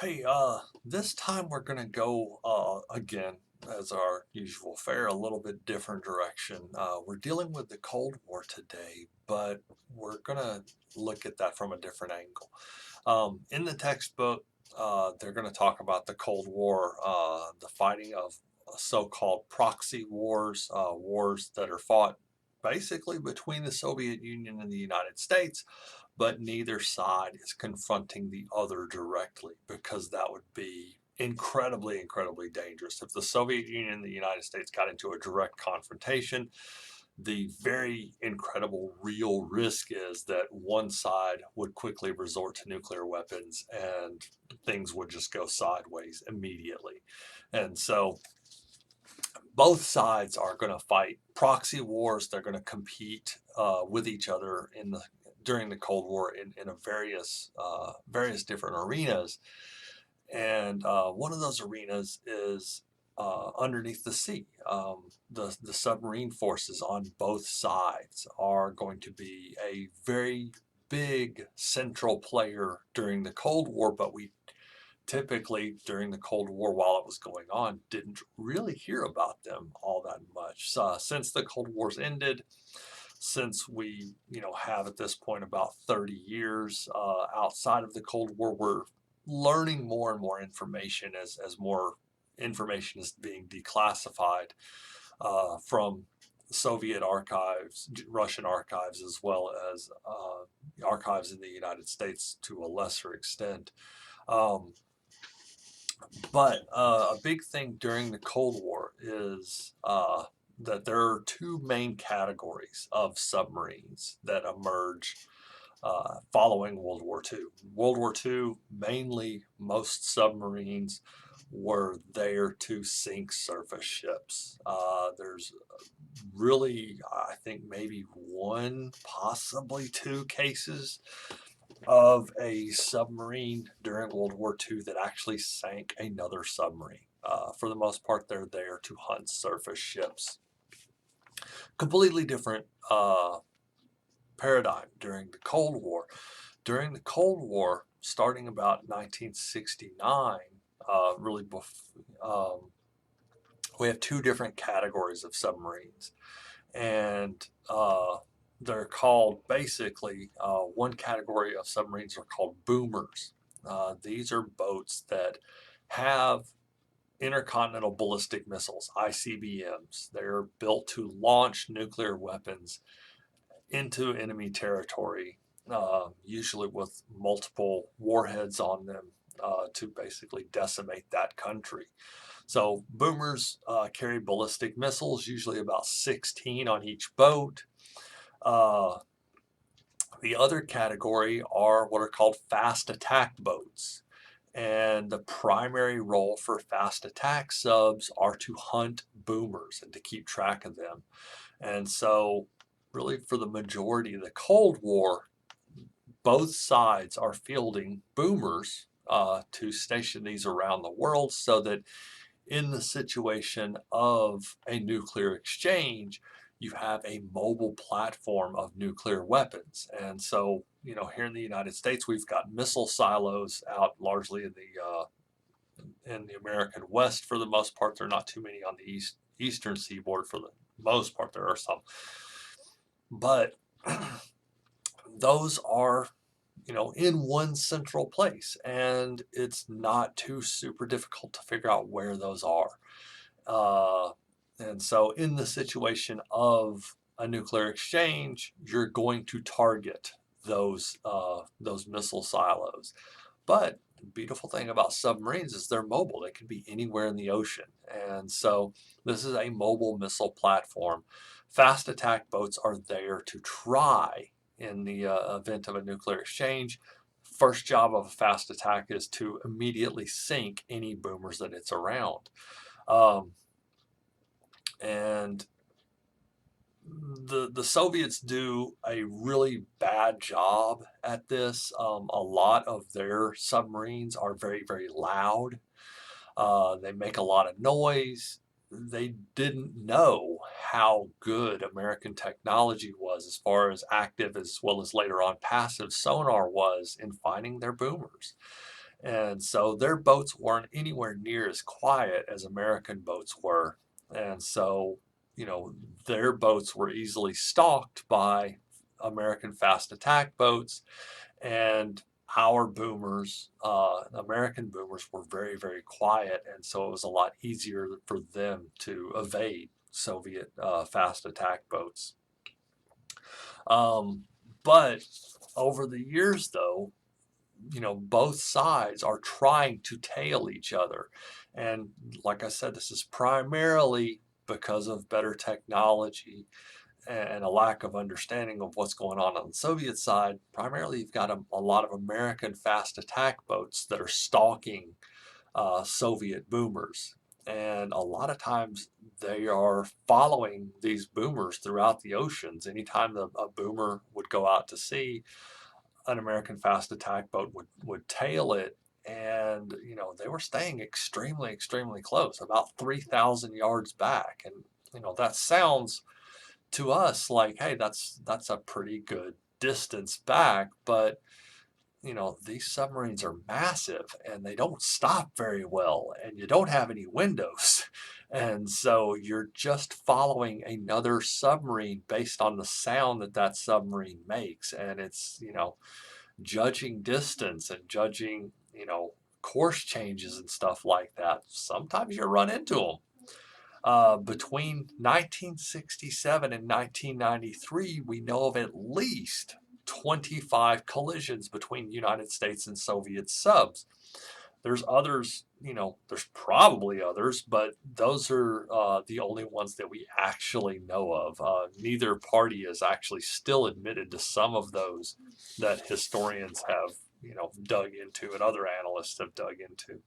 Hey, this time we're gonna go again, as our usual fare, a little bit different direction. We're dealing with the Cold War today, but we're gonna look at that from a different angle. In the textbook, they're gonna talk about the Cold War, the fighting of so-called proxy wars, wars that are fought basically between the Soviet Union and the United States, but neither side is confronting the other directly because that would be incredibly, incredibly dangerous. If the Soviet Union and the United States got into a direct confrontation, the very incredible real risk is that one side would quickly resort to nuclear weapons and things would just go sideways immediately. And so both sides are going to fight proxy wars. They're going to compete with each other during the Cold War in a various different arenas. And one of those arenas is underneath the sea. The submarine forces on both sides are going to be a very big central player during the Cold War, but we typically during the Cold War while it was going on didn't really hear about them all that much. Since the Cold War's ended, since we have at this point about 30 years outside of the Cold War, we're learning more and more information as more information is being declassified from Soviet archives, Russian archives, as well as archives in the United States to a lesser extent. Um, but a big thing during the Cold War is that there are two main categories of submarines that emerge following World War II. World War II, mainly most submarines were there to sink surface ships. There's really, I think, maybe one, possibly two cases of a submarine during World War II that actually sank another submarine. For the most part, they're there to hunt surface ships. Completely different paradigm during the Cold War. During the Cold War, starting about 1969, really, we have two different categories of submarines, and they're called basically one category of submarines are called boomers. These are boats that have intercontinental ballistic missiles, ICBMs. They're built to launch nuclear weapons into enemy territory, usually with multiple warheads on them to basically decimate that country. So boomers carry ballistic missiles, usually about 16 on each boat. Uh, the other category are what are called fast attack boats. And the primary role for fast attack subs are to hunt boomers and to keep track of them. And so, really, for the majority of the Cold War, both sides are fielding boomers to station these around the world so that in the situation of a nuclear exchange, you have a mobile platform of nuclear weapons. And so, here in the United States, we've got missile silos out largely in the American West for the most part. There are not too many on the eastern seaboard for the most part. There are some, but those are in one central place, and it's not too super difficult to figure out where those are. Uh, and so, in the situation of a nuclear exchange, you're going to target those missile silos. But the beautiful thing about submarines is they're mobile. They can be anywhere in the ocean, and so this is a mobile missile platform. Fast attack boats are there to try in the event of a nuclear exchange. First job of a fast attack is to immediately sink any boomers that it's around. Um, and the Soviets do a really bad job at this. A lot of their submarines are very, very loud. They make a lot of noise. They didn't know how good American technology was as far as active as well as later on passive sonar was in finding their boomers. And so their boats weren't anywhere near as quiet as American boats were. And so, you know, their boats were easily stalked by American fast attack boats, and our boomers, American boomers, were very, very quiet, and so it was a lot easier for them to evade Soviet fast attack boats. Um, but over the years, though, you know, both sides are trying to tail each other. And like I said, this is primarily because of better technology and a lack of understanding of what's going on the Soviet side. Primarily, you've got a lot of American fast attack boats that are stalking Soviet boomers. And a lot of times they are following these boomers throughout the oceans. Anytime a boomer would go out to sea, an American fast attack boat would tail it. And, you know, they were staying extremely, extremely close, about 3,000 yards back. And, you know, that sounds to us like, hey, that's a pretty good distance back. But, you know, these submarines are massive and they don't stop very well, and you don't have any windows. And so you're just following another submarine based on the sound that that submarine makes. And it's, you know, judging distance and judging, you know, course changes and stuff like that. Sometimes you run into them. Between 1967 and 1993, we know of at least 25 collisions between United States and Soviet subs. There's others, you know, there's probably others, but those are the only ones that we actually know of. Neither party has actually still admitted to some of those that historians have, you know, dug into and other analysts have dug into.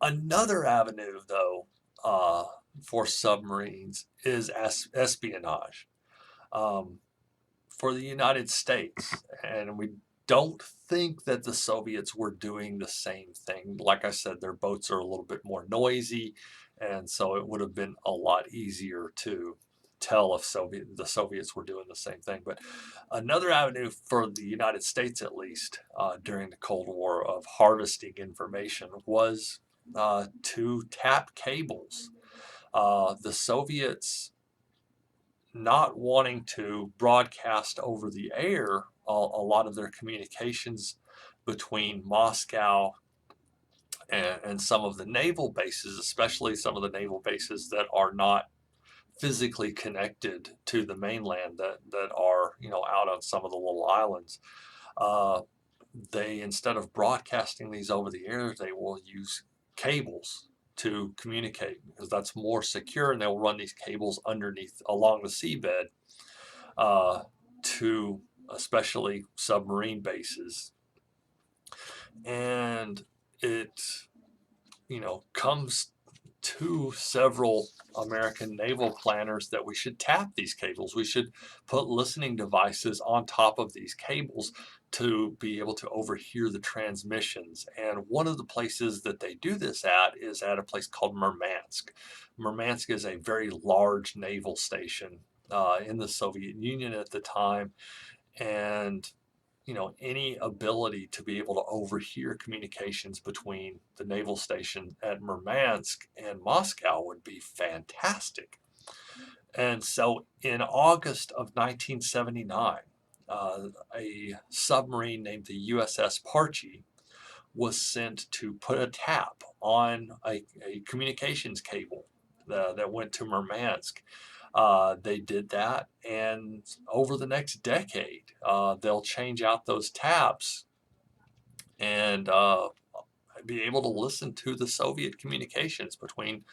Another avenue, though, uh, for submarines is espionage. Um, for the United States, and we don't think that the Soviets were doing the same thing. Like I said, their boats are a little bit more noisy, and so it would have been a lot easier to tell if the Soviets were doing the same thing. But another avenue for the United States, at least during the Cold War, of harvesting information was to tap cables. The Soviets not wanting to broadcast over the air a lot of their communications between Moscow and some of the naval bases, especially some of the naval bases that are not physically connected to the mainland, that are, you know, out on some of the little islands. Uh, they, instead of broadcasting these over the air, they will use cables to communicate, because that's more secure, and they'll run these cables underneath along the seabed to especially submarine bases. And it, you know, comes to several American naval planners that we should tap these cables. We should put listening devices on top of these cables to be able to overhear the transmissions. And one of the places that they do this at is at a place called Murmansk. Murmansk is a very large naval station in the Soviet Union at the time. And you know, any ability to be able to overhear communications between the naval station at Murmansk and Moscow would be fantastic. And so in August of 1979, a submarine named the USS Parchi was sent to put a tap on a communications cable that went to Murmansk. They did that, and over the next decade, they'll change out those taps and be able to listen to the Soviet communications between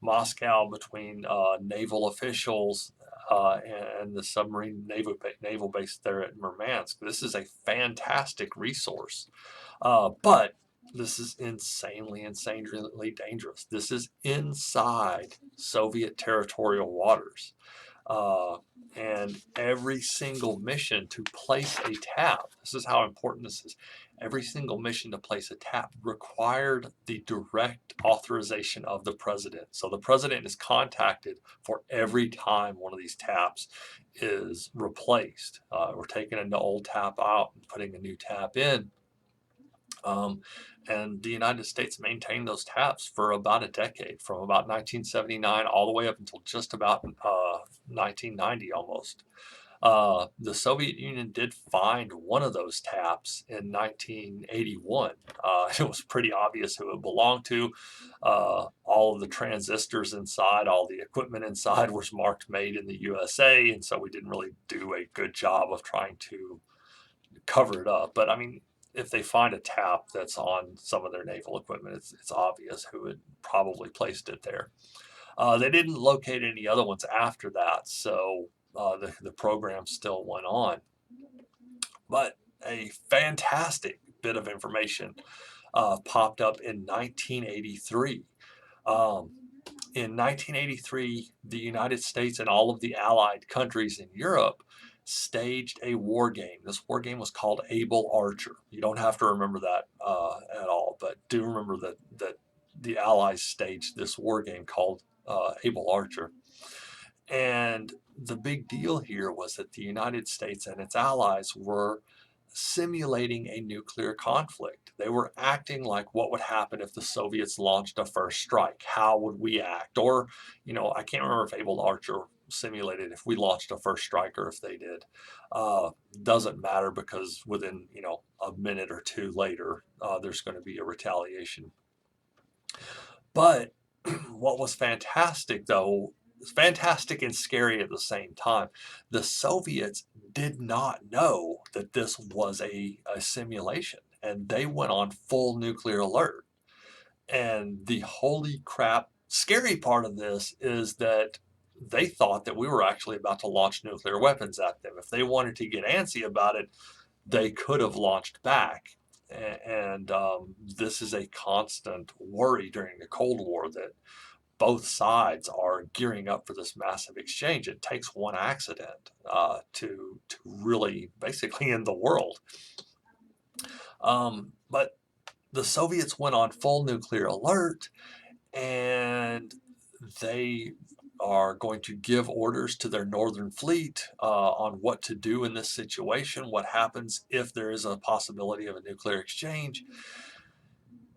Moscow, between naval officials, and the submarine naval base there at Murmansk. This is a fantastic resource, but this is insanely dangerous. This is inside Soviet territorial waters. Uh, and every single mission to place a tap, this is how important this is. Every single mission to place a tap required the direct authorization of the president. So the president is contacted for every time one of these taps is replaced. We're taking an old tap out and putting a new tap in. Um, and the United States maintained those taps for about a decade, from about 1979 all the way up until just about 1990 almost. The Soviet Union did find one of those taps in 1981. It was pretty obvious who it belonged to. All of the transistors inside, all the equipment inside was marked made in the USA, and so we didn't really do a good job of trying to cover it up. But I mean, if they find a tap that's on some of their naval equipment, it's obvious who had probably placed it there. They didn't locate any other ones after that, so the program still went on. But a fantastic bit of information popped up in 1983. Um, in 1983, the United States and all of the allied countries in Europe staged a war game. This war game was called Able Archer. You don't have to remember that at all, but do remember that the Allies staged this war game called Able Archer. And the big deal here was that the United States and its allies were simulating a nuclear conflict. They were acting like what would happen if the Soviets launched a first strike. How would we act? Or, I can't remember if Able Archer simulated if we launched a first strike or if they did. Doesn't matter because within, a minute or two later, there's going to be a retaliation. But what was fantastic, though, fantastic and scary at the same time, the Soviets did not know that this was a simulation, and they went on full nuclear alert. And the holy crap, scary part of this is that they thought that we were actually about to launch nuclear weapons at them. If they wanted to get antsy about it, they could have launched back. And this is a constant worry during the Cold War that both sides are gearing up for this massive exchange. It takes one accident to really basically end the world. But the Soviets went on full nuclear alert, and they are going to give orders to their Northern Fleet on what to do in this situation, what happens if there is a possibility of a nuclear exchange.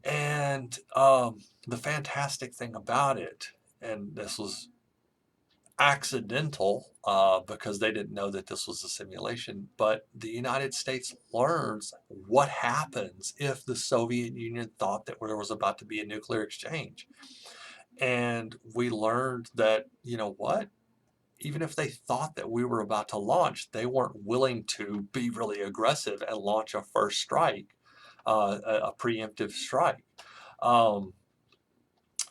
And the fantastic thing about it, and this was accidental because they didn't know that this was a simulation, but the United States learns what happens if the Soviet Union thought that there was about to be a nuclear exchange. And we learned that, what? Even if they thought that we were about to launch, they weren't willing to be really aggressive and launch a first strike, a preemptive strike.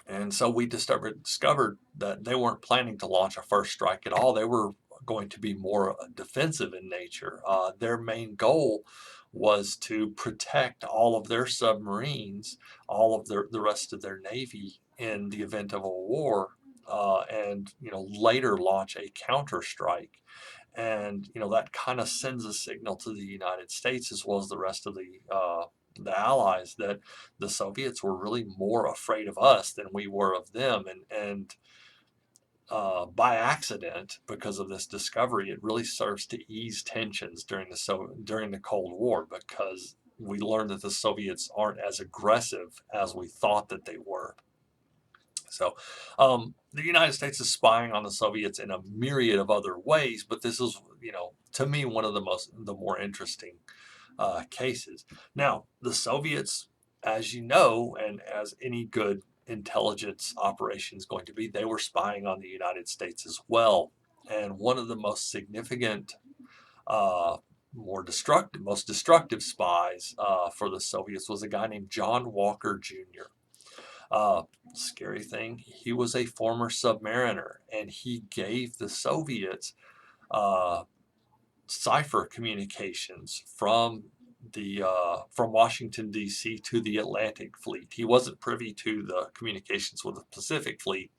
And so we discovered that they weren't planning to launch a first strike at all. They were going to be more defensive in nature. Their main goal was to protect all of their submarines, all of the rest of their navy in the event of a war, and later launch a counterstrike. And that kind of sends a signal to the United States as well as the rest of the Allies that the Soviets were really more afraid of us than we were of them, and by accident, because of this discovery, it really serves to ease tensions during the Cold War, because we learned that the Soviets aren't as aggressive as we thought that they were. So the United States is spying on the Soviets in a myriad of other ways, but this is, to me, one of the more interesting cases. Now, the Soviets, as you know, and as any good intelligence operation is going to be, they were spying on the United States as well. And one of the most significant, most destructive spies for the Soviets was a guy named John Walker Jr. Scary thing, he was a former submariner, and he gave the Soviets cipher communications from Washington D.C. to the Atlantic Fleet. He wasn't privy to the communications with the Pacific Fleet.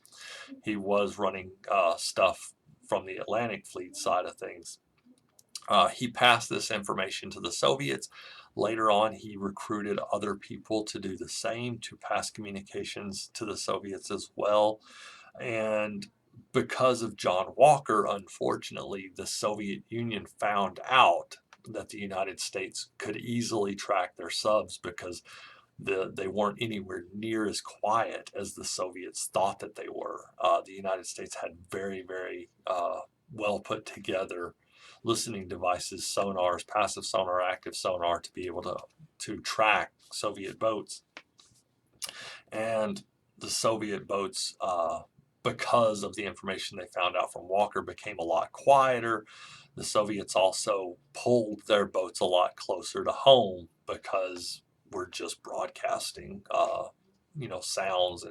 He was running stuff from the Atlantic Fleet side of things. He passed this information to the Soviets. Later on, he recruited other people to do the same, to pass communications to the Soviets as well. And because of John Walker, unfortunately, the Soviet Union found out that the United States could easily track their subs because they weren't anywhere near as quiet as the Soviets thought that they were. The United States had very, very well put together listening devices, sonars, passive sonar, active sonar, to be able to track Soviet boats. And the Soviet boats, because of the information they found out from Walker, became a lot quieter. The Soviets also pulled their boats a lot closer to home because we're just broadcasting, sounds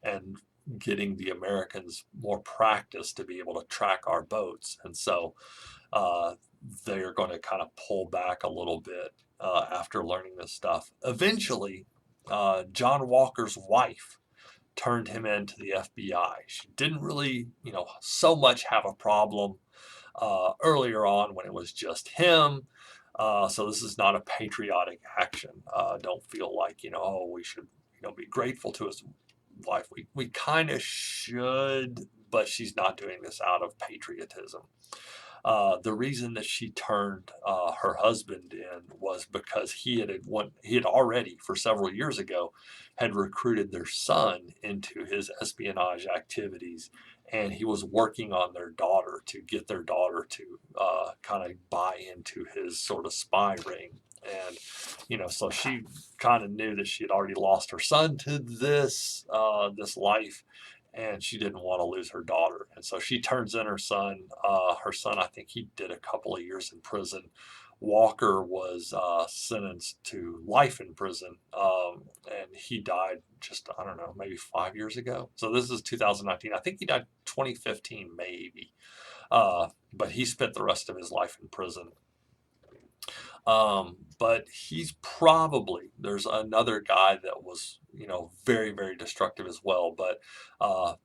and getting the Americans more practice to be able to track our boats. And so they're going to kind of pull back a little bit after learning this stuff. Eventually, John Walker's wife turned him into the FBI. She didn't really, so much have a problem earlier on when it was just him. So this is not a patriotic action. Don't feel like, oh, we should, be grateful to his wife. We kind of should, but she's not doing this out of patriotism. The reason that she turned her husband in was because he had already, for several years ago, had recruited their son into his espionage activities, and he was working on their daughter to get their daughter to kind of buy into his sort of spy ring. And so she kind of knew that she had already lost her son to this life, and she didn't want to lose her daughter. And so she turns in her son. Her son, I think he did a couple of years in prison. Walker was sentenced to life in prison, and he died just, I don't know, maybe 5 years ago. So this is 2019. I think he died 2015, maybe. But he spent the rest of his life in prison. But there's another guy that was, very, very destructive as well. But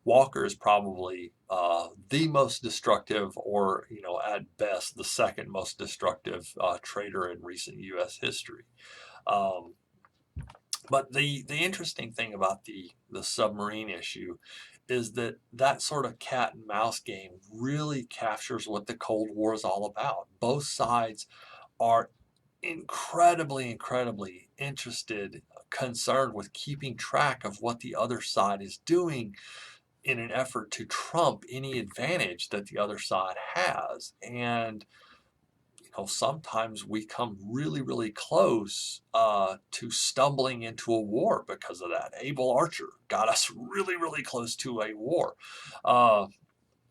Walker is probably the most destructive, or, at best, the second most destructive traitor in recent U.S. history. But the interesting thing about the submarine issue is that sort of cat and mouse game really captures what the Cold War is all about. Both sides are incredibly interested, concerned with keeping track of what the other side is doing in an effort to trump any advantage that the other side has. And sometimes we come really close to stumbling into a war because of that. Able Archer got us really close to a war.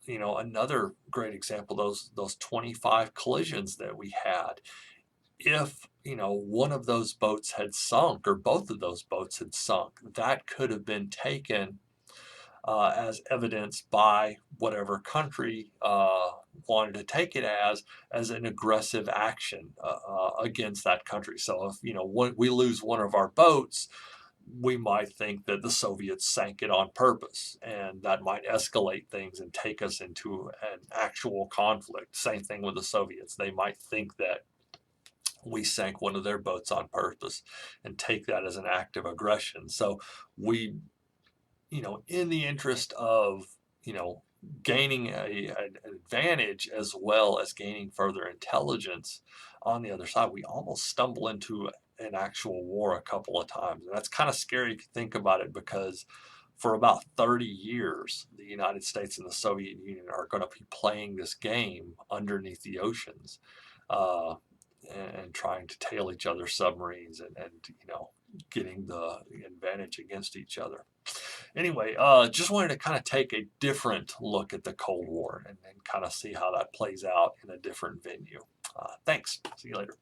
Another great example, those 25 collisions that we had. If one of those boats had sunk, or both of those boats had sunk, that could have been taken as evidence by whatever country wanted to take it as an aggressive action against that country. So if we lose one of our boats, we might think that the Soviets sank it on purpose, and that might escalate things and take us into an actual conflict. Same thing with the Soviets. They might think that we sank one of their boats on purpose and take that as an act of aggression. So we, in the interest of, gaining an advantage as well as gaining further intelligence on the other side, we almost stumble into an actual war a couple of times. And that's kind of scary if you think about it, because for about 30 years, the United States and the Soviet Union are going to be playing this game underneath the oceans. And trying to tail each other's submarines and getting the advantage against each other. Anyway, just wanted to kind of take a different look at the Cold War and kind of see how that plays out in a different venue. Thanks. See you later.